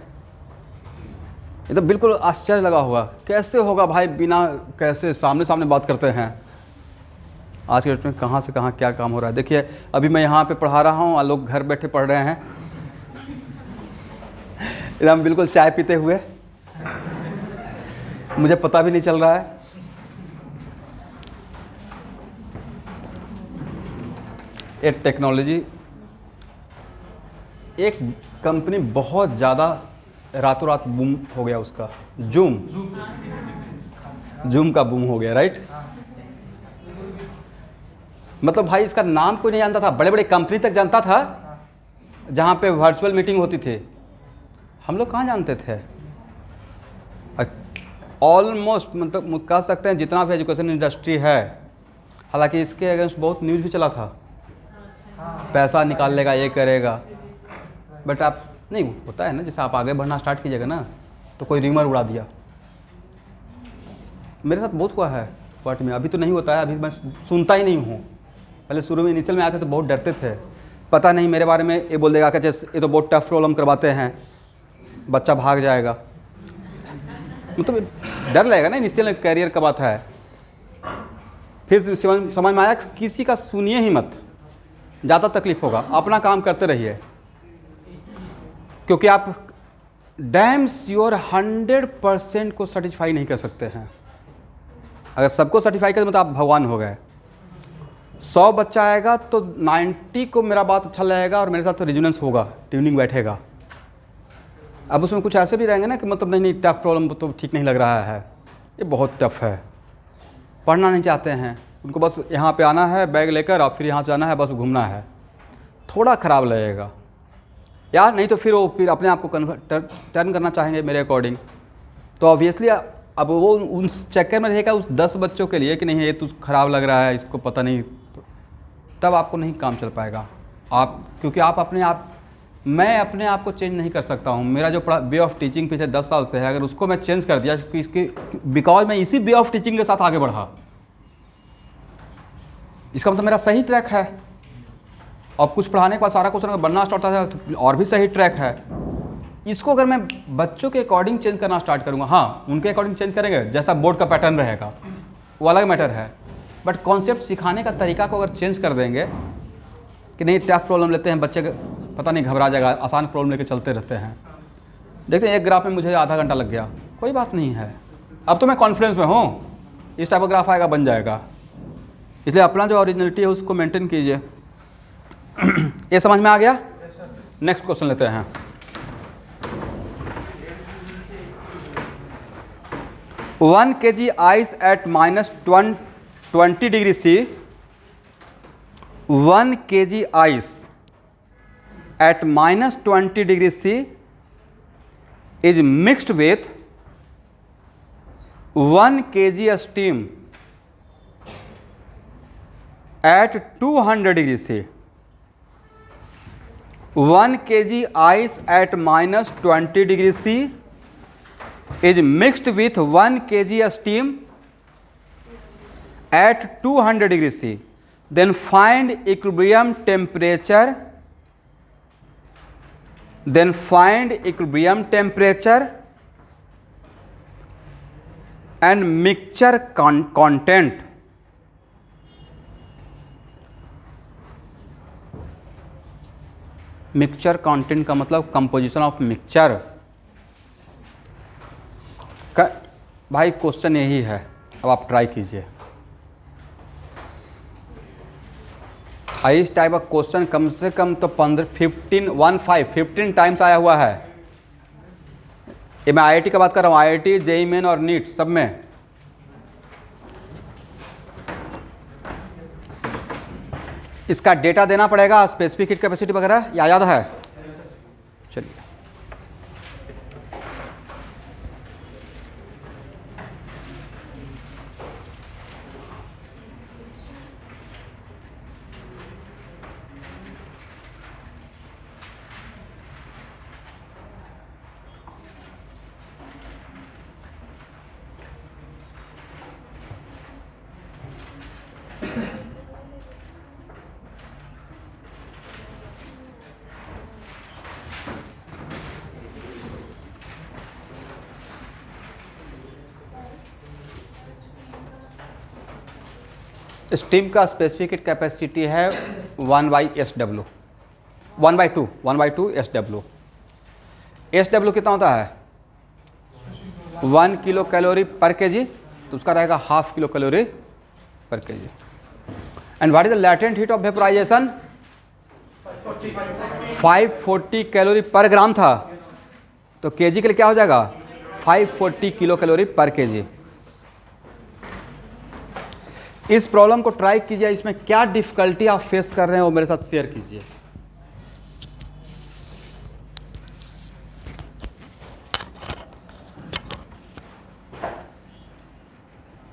ये तो बिल्कुल आश्चर्य लगा हुआ, कैसे होगा भाई बिना, कैसे सामने सामने बात करते हैं। आज के डेट में कहाँ से कहाँ क्या काम हो रहा है। देखिए अभी मैं यहाँ पे पढ़ा रहा हूँ और लोग घर बैठे पढ़ रहे हैं एकदम बिल्कुल चाय पीते हुए, मुझे पता भी नहीं चल रहा है। ये टेक्नोलॉजी, एक कंपनी बहुत ज़्यादा रातों रात बूम हो गया उसका, जूम का बूम हो गया, राइट? मतलब भाई इसका नाम कोई नहीं जानता था, बड़े बड़े कंपनी तक जानता था जहाँ पे वर्चुअल मीटिंग होती थी। हम लोग कहाँ जानते थे? ऑलमोस्ट मतलब कह सकते हैं जितना भी एजुकेशन इंडस्ट्री है, हालांकि इसके अगेंस्ट बहुत न्यूज़ भी चला था, पैसा निकाल लेगा, ये करेगा, बट आप नहीं होता है ना, जैसे आप आगे बढ़ना स्टार्ट कीजिएगा ना तो कोई रिमर उड़ा दिया। मेरे साथ बहुत हुआ है पार्ट में, अभी तो नहीं होता है, अभी मैं सुनता ही नहीं हूँ। पहले शुरू में इनिशियल में आए थे तो बहुत डरते थे, पता नहीं मेरे बारे में ये बोल देगा कि जैसे ये तो बहुत टफ प्रॉब्लम करवाते हैं, बच्चा भाग जाएगा, मतलब डर लगेगा ना। इनिशियल कैरियर का बात है। फिर समझ में आया किसी का सुनिए ही मत, ज़्यादा तकलीफ होगा, अपना काम करते रहिए, क्योंकि आप डैम श्योर 100% को सेटिस्फाई नहीं कर सकते हैं। अगर सबको सेटिस्फाई कर मतलब आप भगवान हो गए। 100 बच्चा आएगा तो 90 को मेरा बात अच्छा लगेगा और मेरे साथ तो रिजोनेंस होगा, ट्यूनिंग बैठेगा। अब उसमें कुछ ऐसे भी रहेंगे ना कि मतलब नहीं टफ प्रॉब्लम तो ठीक नहीं लग रहा है, ये बहुत टफ है, पढ़ना नहीं चाहते हैं, उनको बस यहाँ पे आना है बैग लेकर और फिर यहाँ से आना है, बस घूमना है, थोड़ा ख़राब लगेगा यार। नहीं तो फिर वो फिर अपने आप को टर्न करना चाहेंगे मेरे अकॉर्डिंग, तो ऑब्वियसली अब वो उस चक्कर में रहेगा उस 10 बच्चों के लिए कि नहीं ये तो ख़राब लग रहा है, इसको पता नहीं, तब आपको नहीं काम चल पाएगा। आप क्योंकि आप अपने आप, मैं अपने आप को चेंज नहीं कर सकता हूँ। मेरा जो वे ऑफ टीचिंग पिछले 10 साल से है, अगर उसको मैं चेंज कर दिया कि इसके बिकॉज मैं इसी वे ऑफ टीचिंग के साथ आगे बढ़ा, इसका मतलब मेरा सही ट्रैक है। अब कुछ पढ़ाने के बाद सारा क्वेश्चन अगर बनना स्टार्ट होता है तो और भी सही ट्रैक है। इसको अगर मैं बच्चों के अकॉर्डिंग चेंज करना स्टार्ट करूँगा, हाँ उनके अकॉर्डिंग चेंज करेंगे, जैसा बोर्ड का पैटर्न रहेगा वो अलग मैटर है, बट कॉन्सेप्ट सिखाने का तरीका को अगर चेंज कर देंगे कि नहीं टफ प्रॉब्लम लेते हैं बच्चे, पता नहीं घबरा जाएगा, आसान प्रॉब्लम लेके चलते रहते हैं। देखते हैं एक ग्राफ में मुझे आधा घंटा लग गया, कोई बात नहीं है, अब तो मैं कॉन्फिडेंस में हूँ, इस टाइप का ग्राफ आएगा बन जाएगा। इसलिए अपना जो ओरिजिनलिटी है उसको मेंटेन कीजिए। ये समझ में आ गया? नेक्स्ट क्वेश्चन लेते हैं। One kg ice at -20 degree C, 1 kg ice at -20 degree C is mixed with 1 kg steam at 200 degree C. 1 kg ice at -20 degree C is mixed with 1 kg steam at 200 degree C. Then find equilibrium temperature. Then find equilibrium temperature and mixture content. Mixture content का मतलब कंपोजिशन ऑफ मिक्सचर। भाई क्वेश्चन यही है, अब आप ट्राई कीजिए। इस टाइप का क्वेश्चन कम से कम तो 15 टाइम्स आया हुआ है। ये मैं आईआईटी का बात कर रहा हूँ, आईआईटी, जेईई मेन और नीट सब में। इसका डेटा देना पड़ेगा, स्पेसिफिक हीट कैपेसिटी वगैरह याद है? चलिए स्टीम का स्पेसिफिक हीट कैपेसिटी है 1/SW, 1/2 SW। SW कितना होता है 1 किलो कैलोरी पर केजी, तो उसका रहेगा 1/2 किलो कैलोरी पर KG. And what is the latent heat of vaporisation 540 calorie पर ग्राम था, तो केजी के लिए क्या हो जाएगा 540 किलो कैलोरी पर केजी। इस प्रॉब्लम को ट्राई कीजिए, इसमें क्या डिफिकल्टी आप फेस कर रहे हैं वो मेरे साथ शेयर कीजिए।